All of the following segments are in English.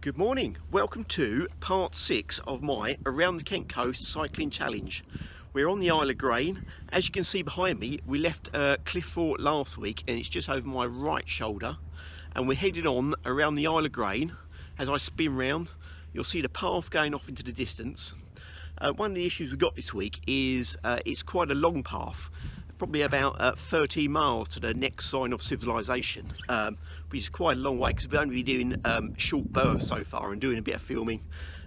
Good morning, welcome to part 6 of my Around the Kent Coast Cycling Challenge. We're on the Isle of Grain. As you can see behind me, we left Cliff Fort last week and it's just over my right shoulder, and we're heading on around the Isle of Grain. As I spin round, you'll see the path going off into the distance. One of the issues we've got this week is it's quite a long path, probably about 13 miles to the next sign of civilization, which is quite a long way because we've only been doing short berths so far and doing a bit of filming.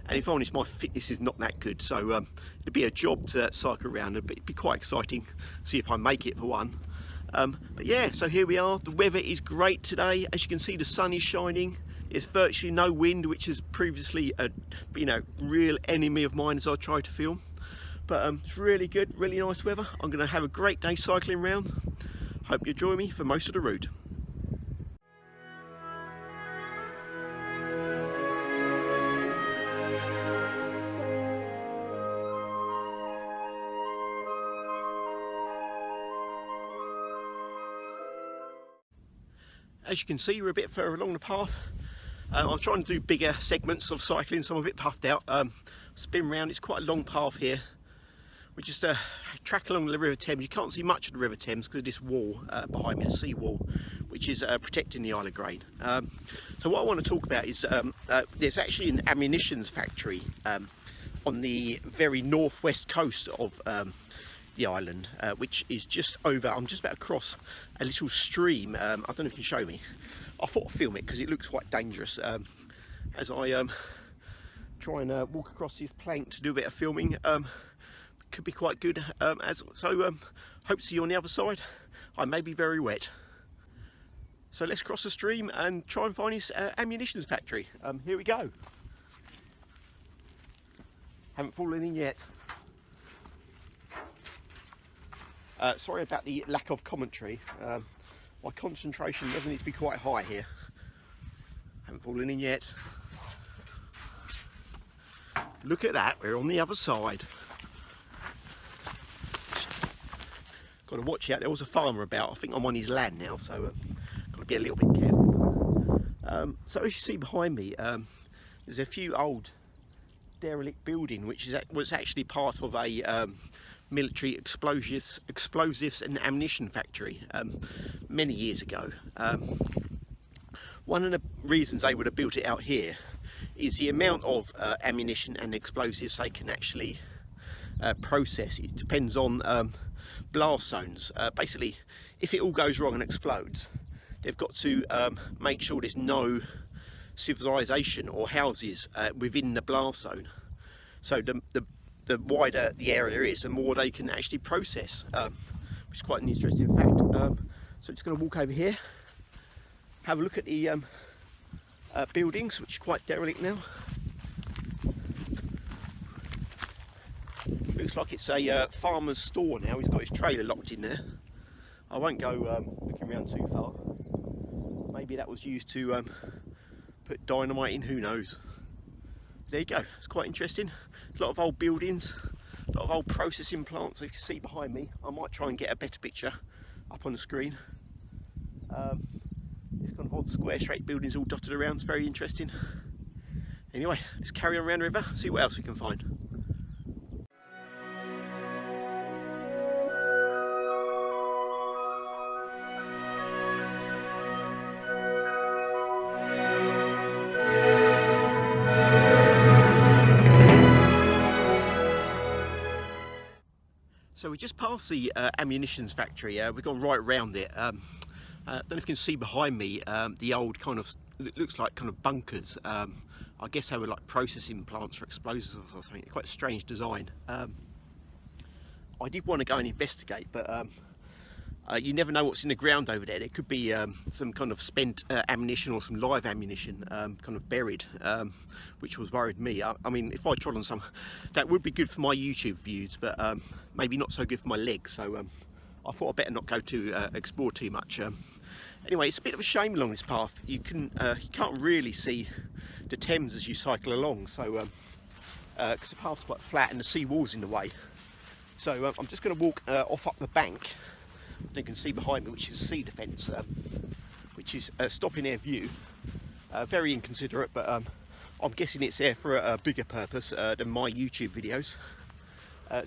And if I'm honest, my fitness is not that good, so it'd be a job to cycle around, but it'd be quite exciting, see if I make it for one. But yeah, so here we are. The weather is great today. As you can see, the sun is shining. There's virtually no wind, which has previously been a real enemy of mine as I try to film. But it's really good, really nice weather. I'm going to have a great day cycling around. Hope you join me for most of the route. As you can see, we're a bit further along the path. I'm trying to do bigger segments of cycling, so I'm a bit puffed out. Spin round, it's quite a long path here. We just track along the River Thames. You can't see much of the River Thames because of this wall behind me, the sea wall, which is protecting the Isle of Grain. So what I want to talk about is there's actually an ammunitions factory on the very northwest coast of the island, which is just over, I'm just about to cross a little stream. I don't know if you can show me. I thought I'd film it because it looks quite dangerous as I try and walk across this plank to do a bit of filming. Could be quite good, hope to see you on the other side. I may be very wet, so let's cross the stream and try and find this ammunitions factory. Here we go. Haven't fallen in yet. Sorry about the lack of commentary. My concentration doesn't need to be quite high here. Haven't fallen in yet. Look at that, we're on the other side. Got to watch out, there was a farmer about. I think I'm on his land now, so got to be a little bit careful. So as you see behind me, there's a few old derelict building which was actually part of a military explosives and ammunition factory many years ago. One of the reasons they would have built it out here is the amount of ammunition and explosives they can actually process. It depends on blast zones. Basically, if it all goes wrong and explodes, they've got to make sure there's no civilization or houses within the blast zone. So the wider the area is, the more they can actually process, which is quite an interesting fact. So just going to walk over here, have a look at the buildings, which are quite derelict now. Looks like it's a farmer's store now. He's got his trailer locked in there. I won't go looking around too far. Maybe that was used to put dynamite in, who knows. There you go, it's quite interesting. There's a lot of old buildings, a lot of old processing plants. As you can see behind me, I might try and get a better picture up on the screen. This kind of odd square shaped buildings all dotted around. It's very interesting. Anyway, let's carry on around the river, see what else we can find. So we just passed the ammunitions factory. We've gone right round it. I don't know if you can see behind me the old kind of, it looks like kind of bunkers. I guess they were like processing plants for explosives or something. Quite a strange design. I did want to go and investigate, but you never know what's in the ground over there. There could be some kind of spent ammunition or some live ammunition kind of buried, which was worried me. I mean, if I trod on some, that would be good for my YouTube views, but maybe not so good for my legs. So I thought I'd better not go to explore too much. Anyway, it's a bit of a shame along this path. You can't really see the Thames as you cycle along, so because the path's quite flat and the sea wall's in the way. So I'm just going to walk off up the bank. You can see behind me, which is sea defence, which is stopping our view. Very inconsiderate, but I'm guessing it's there for a bigger purpose than my YouTube videos.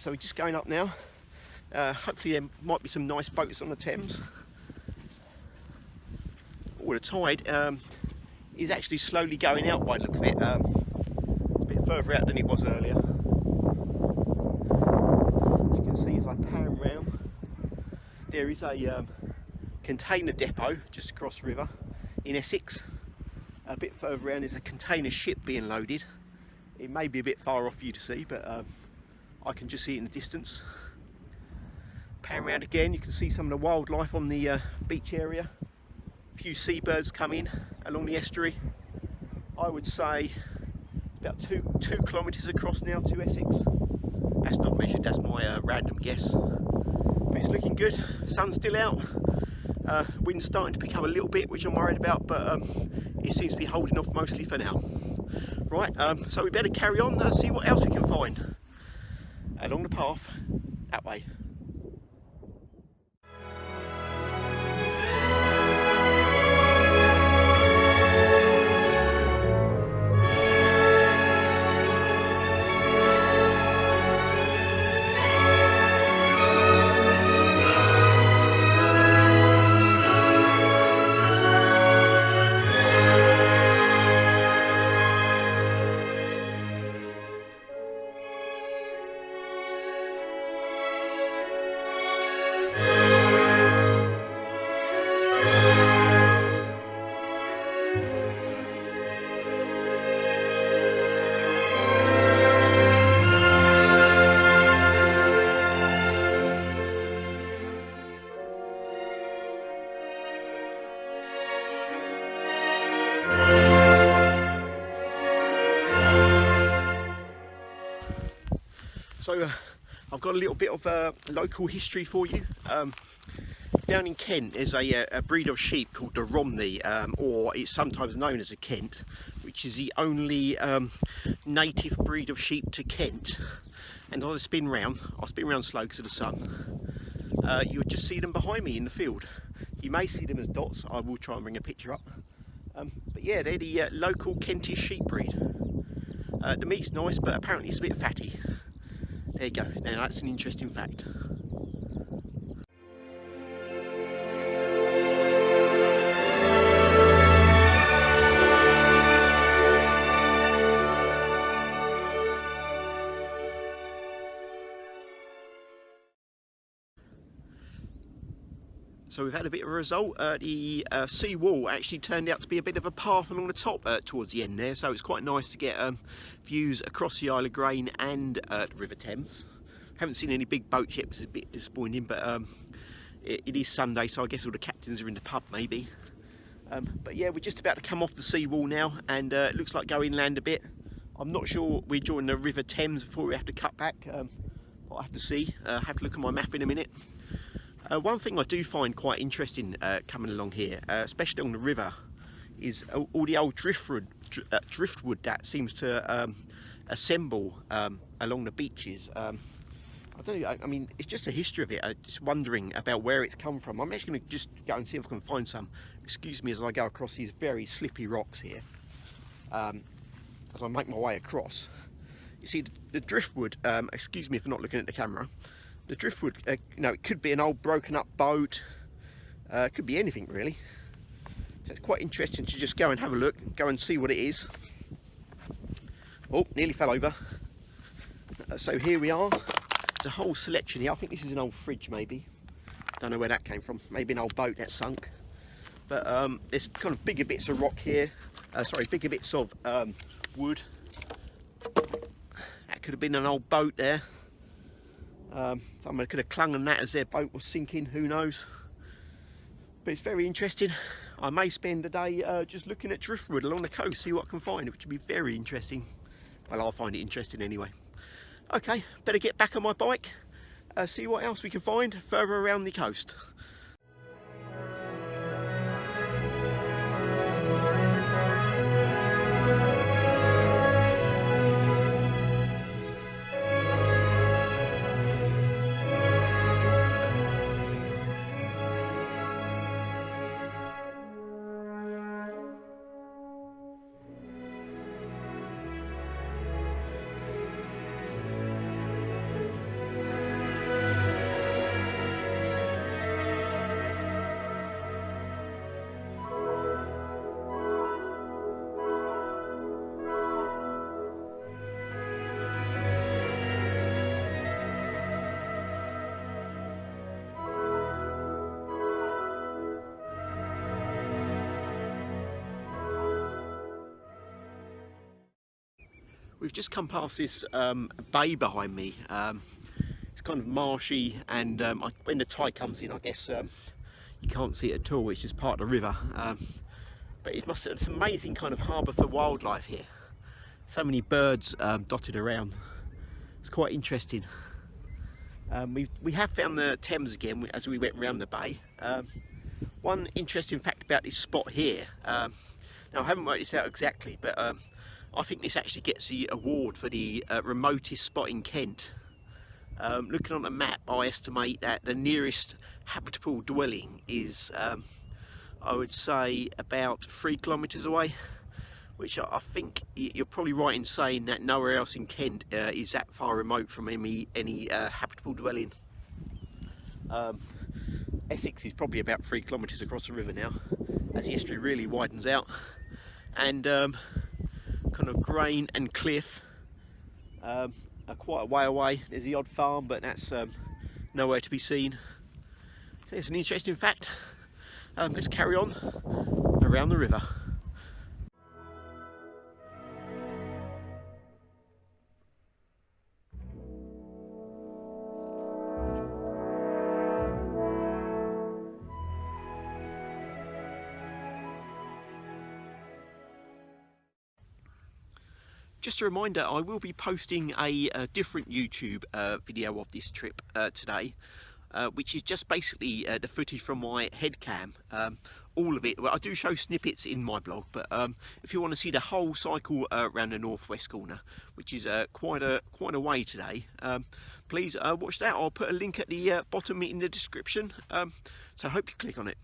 So we're just going up now. Hopefully there might be some nice boats on the Thames. Oh, the tide is actually slowly going out by the look of it. It's a bit further out than it was earlier. As you can see, as I pan round, there is a container depot just across the river in Essex. A bit further around is a container ship being loaded. It may be a bit far off for you to see, but I can just see it in the distance. Pan round again, you can see some of the wildlife on the beach area. A few seabirds coming along the estuary. I would say it's about two kilometres across now to Essex. That's not measured, that's my random guess. But it's looking good, sun's still out. Wind's starting to pick up a little bit, which I'm worried about, but it seems to be holding off mostly for now. Right, so we better carry on, see what else we can find along the path that way. So I've got a little bit of local history for you. Down in Kent there's a breed of sheep called the Romney, or it's sometimes known as a Kent, which is the only native breed of sheep to Kent. And as I spin round, I'll spin round slow because of the sun, you'll just see them behind me in the field. You may see them as dots. I will try and bring a picture up. But yeah, they're the local Kentish sheep breed. The meat's nice, but apparently it's a bit fatty. There you go, now that's an interesting fact. So we've had a bit of a result. The sea wall actually turned out to be a bit of a path along the top towards the end there, so it's quite nice to get views across the Isle of Grain and the River Thames. Haven't seen any big boats yet, which is a bit disappointing, but it is Sunday, so I guess all the captains are in the pub maybe. But yeah, we're just about to come off the sea wall now, and it looks like go inland a bit. I'm not sure we're joining the River Thames before we have to cut back. I'll have to see, have to look at my map in a minute. One thing I do find quite interesting coming along here, especially on the river, is all the old driftwood that seems to assemble along the beaches. I don't know, I mean, it's just a history of it. I'm just wondering about where it's come from. I'm actually going to just go and see if I can find some. Excuse me as I go across these very slippy rocks here, as I make my way across. You see, the driftwood, excuse me for not looking at the camera, the driftwood, you know, it could be an old broken up boat, it could be anything really. So it's quite interesting to just go and have a look, go and see what it is. Oh, nearly fell over. So here we are. There's a whole selection here. I think this is an old fridge maybe. Don't know where that came from. Maybe an old boat that sunk. But there's kind of bigger bits of rock here. Sorry, bigger bits of wood. That could have been an old boat there. Someone could have clung on that as their boat was sinking, who knows. But it's very interesting. I may spend a day just looking at driftwood along the coast, see what I can find, which would be very interesting. Well, I'll find it interesting anyway. Okay, better get back on my bike, see what else we can find further around the coast. We've just come past this bay behind me. It's kind of marshy, and when the tide comes in, I guess you can't see it at all. It's just part of the river. But it's an amazing kind of harbour for wildlife here. So many birds dotted around. It's quite interesting. We have found the Thames again as we went around the bay. One interesting fact about this spot here, now I haven't worked this out exactly, but I think this actually gets the award for the remotest spot in Kent. Looking on the map, I estimate that the nearest habitable dwelling is, I would say, about 3 kilometres away, which I think you're probably right in saying that nowhere else in Kent is that far remote from any habitable dwelling. Essex is probably about 3 kilometres across the river now, as the estuary really widens out, and kind of Grain and Cliff are quite a way away. There's the odd farm, but that's nowhere to be seen. So it's an interesting fact. Let's carry on around the river. Just a reminder, I will be posting a different YouTube video of this trip today, which is just basically the footage from my head cam. All of it. Well, I do show snippets in my blog, but if you want to see the whole cycle around the northwest corner, which is quite a way today, please watch that. I'll put a link at the bottom in the description, so I hope you click on it.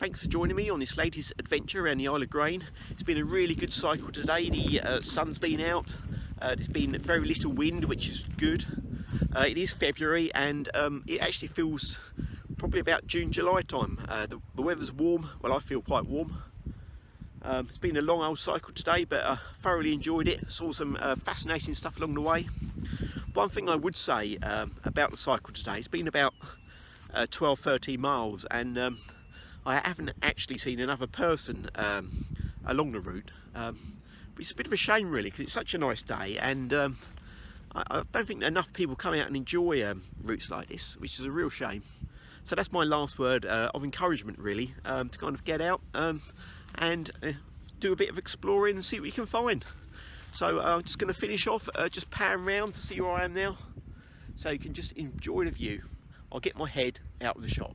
Thanks for joining me on this latest adventure around the Isle of Grain. It's been a really good cycle today. The sun's been out, there's been very little wind, which is good. It is February, and it actually feels probably about June, July time. The weather's warm. Well, I feel quite warm. It's been a long old cycle today, but I thoroughly enjoyed it. Saw some fascinating stuff along the way. One thing I would say about the cycle today, it's been about 12-13 miles, and I haven't actually seen another person along the route, but it's a bit of a shame really, because it's such a nice day, and I don't think enough people come out and enjoy routes like this, which is a real shame. So that's my last word of encouragement really, to kind of get out and do a bit of exploring and see what you can find. So I'm just going to finish off, just pan round to see where I am now, so you can just enjoy the view. I'll get my head out of the shot.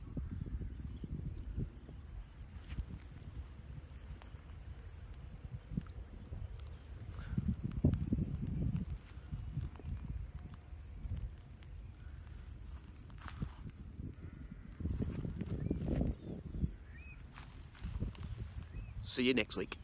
See you next week.